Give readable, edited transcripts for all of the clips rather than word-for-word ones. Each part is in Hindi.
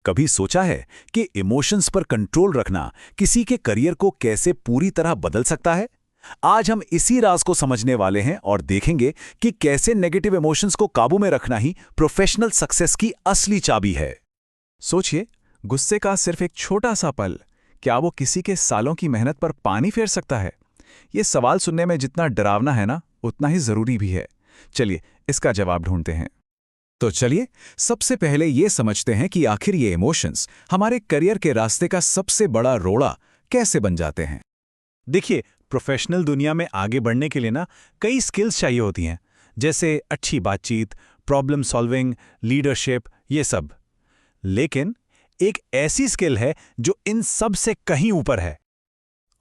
कभी सोचा है कि इमोशंस पर कंट्रोल रखना किसी के करियर को कैसे पूरी तरह बदल सकता है? आज हम इसी राज को समझने वाले हैं और देखेंगे कि कैसे नेगेटिव इमोशंस को काबू में रखना ही प्रोफेशनल सक्सेस की असली चाबी है। सोचिए, गुस्से का सिर्फ एक छोटा सा पल, क्या वो किसी के सालों की मेहनत पर पानी फेर सकता है? ये सवाल सुनने में जितना डरावना है ना, उतना ही जरूरी भी है। चलिए इसका जवाब ढूंढते हैं। तो चलिए सबसे पहले ये समझते हैं कि आखिर ये इमोशंस हमारे करियर के रास्ते का सबसे बड़ा रोड़ा कैसे बन जाते हैं। देखिए, प्रोफेशनल दुनिया में आगे बढ़ने के लिए ना कई स्किल्स चाहिए होती हैं, जैसे अच्छी बातचीत, प्रॉब्लम सॉल्विंग, लीडरशिप, ये सब। लेकिन एक ऐसी स्किल है जो इन सब से कहीं ऊपर है,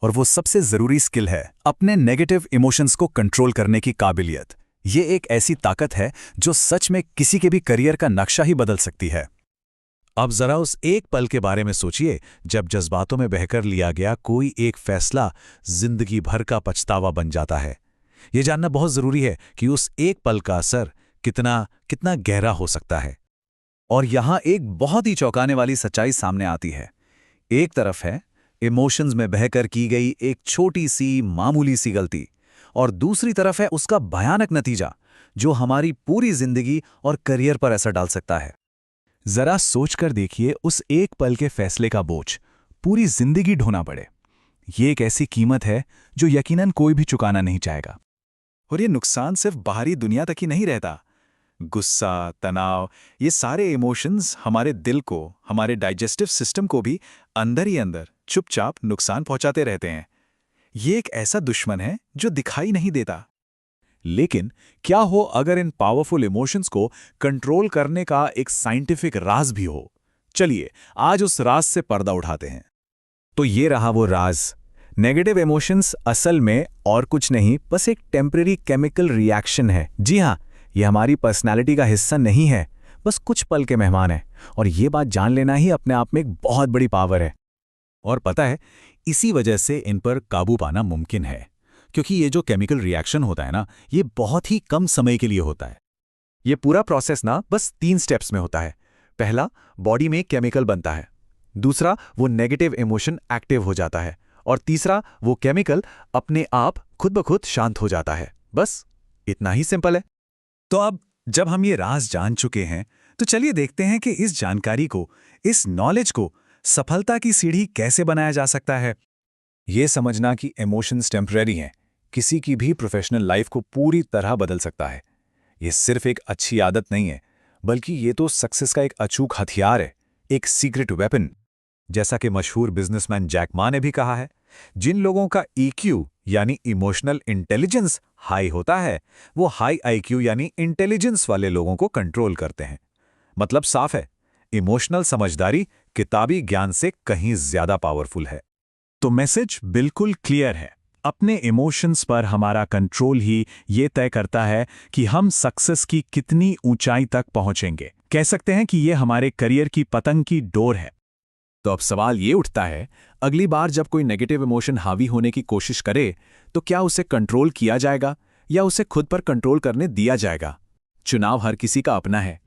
और वो सबसे जरूरी स्किल है अपने नेगेटिव इमोशंस को कंट्रोल करने की काबिलियत। ये एक ऐसी ताकत है जो सच में किसी के भी करियर का नक्शा ही बदल सकती है। अब जरा उस एक पल के बारे में सोचिए जब जज्बातों में बहकर लिया गया कोई एक फैसला जिंदगी भर का पछतावा बन जाता है। यह जानना बहुत जरूरी है कि उस एक पल का असर कितना कितना गहरा हो सकता है। और यहां एक बहुत ही चौंकाने वाली सच्चाई सामने आती है। एक तरफ है इमोशंस में बहकर की गई एक छोटी सी मामूली सी गलती, और दूसरी तरफ है उसका भयानक नतीजा जो हमारी पूरी जिंदगी और करियर पर असर डाल सकता है। जरा सोचकर देखिए, उस एक पल के फैसले का बोझ पूरी जिंदगी ढोना पड़े। ये एक ऐसी कीमत है जो यकीनन कोई भी चुकाना नहीं चाहेगा। और ये नुकसान सिर्फ बाहरी दुनिया तक ही नहीं रहता। गुस्सा, तनाव, ये सारे इमोशंस हमारे दिल को, हमारे डाइजेस्टिव सिस्टम को भी अंदर ही अंदर चुपचाप नुकसान पहुंचाते रहते हैं। ये एक ऐसा दुश्मन है जो दिखाई नहीं देता। लेकिन क्या हो अगर इन पावरफुल इमोशंस को कंट्रोल करने का एक साइंटिफिक राज भी हो? चलिए आज उस राज से पर्दा उठाते हैं। तो ये रहा वो राज। नेगेटिव इमोशंस असल में और कुछ नहीं, बस एक टेम्परेरी केमिकल रिएक्शन है। जी हाँ, ये हमारी पर्सनैलिटी का हिस्सा नहीं है, बस कुछ पल के मेहमान है। और ये बात जान लेना ही अपने आप में एक बहुत बड़ी पावर है। और पता है, इसी वजह से इन पर काबू पाना मुमकिन है, क्योंकि ये जो केमिकल रिएक्शन होता है ना, ये बहुत ही कम समय के लिए होता है। ये पूरा प्रोसेस ना बस 3 स्टेप्स में होता है। पहला, बॉडी में केमिकल बनता है। दूसरा, वो नेगेटिव इमोशन एक्टिव हो जाता है। और तीसरा, वो केमिकल अपने आप खुद ब खुद शांत हो जाता है। बस इतना ही सिंपल है। तो अब जब हम ये राज जान चुके हैं, तो चलिए देखते हैं कि इस जानकारी को, इस नॉलेज को सफलता की सीढ़ी कैसे बनाया जा सकता है। ये समझना कि इमोशंस टेम्परेरी हैं, किसी की भी प्रोफेशनल लाइफ को पूरी तरह बदल सकता है। ये सिर्फ एक अच्छी आदत नहीं है, बल्कि ये तो सक्सेस का एक अचूक हथियार है, एक सीक्रेट वेपन। जैसा कि मशहूर बिजनेसमैन जैक मा ने भी कहा है, जिन लोगों का EQ यानी इमोशनल इंटेलिजेंस हाई होता है, वो हाई IQ यानी इंटेलिजेंस वाले लोगों को कंट्रोल करते हैं। मतलब साफ है, इमोशनल समझदारी किताबी ज्ञान से कहीं ज्यादा पावरफुल है। तो मैसेज बिल्कुल क्लियर है, अपने इमोशंस पर हमारा कंट्रोल ही ये तय करता है कि हम सक्सेस की कितनी ऊंचाई तक पहुंचेंगे। कह सकते हैं कि ये हमारे करियर की पतंग की डोर है। तो अब सवाल ये उठता है, अगली बार जब कोई नेगेटिव इमोशन हावी होने की कोशिश करे, तो क्या उसे कंट्रोल किया जाएगा या उसे खुद पर कंट्रोल करने दिया जाएगा? चुनाव हर किसी का अपना है।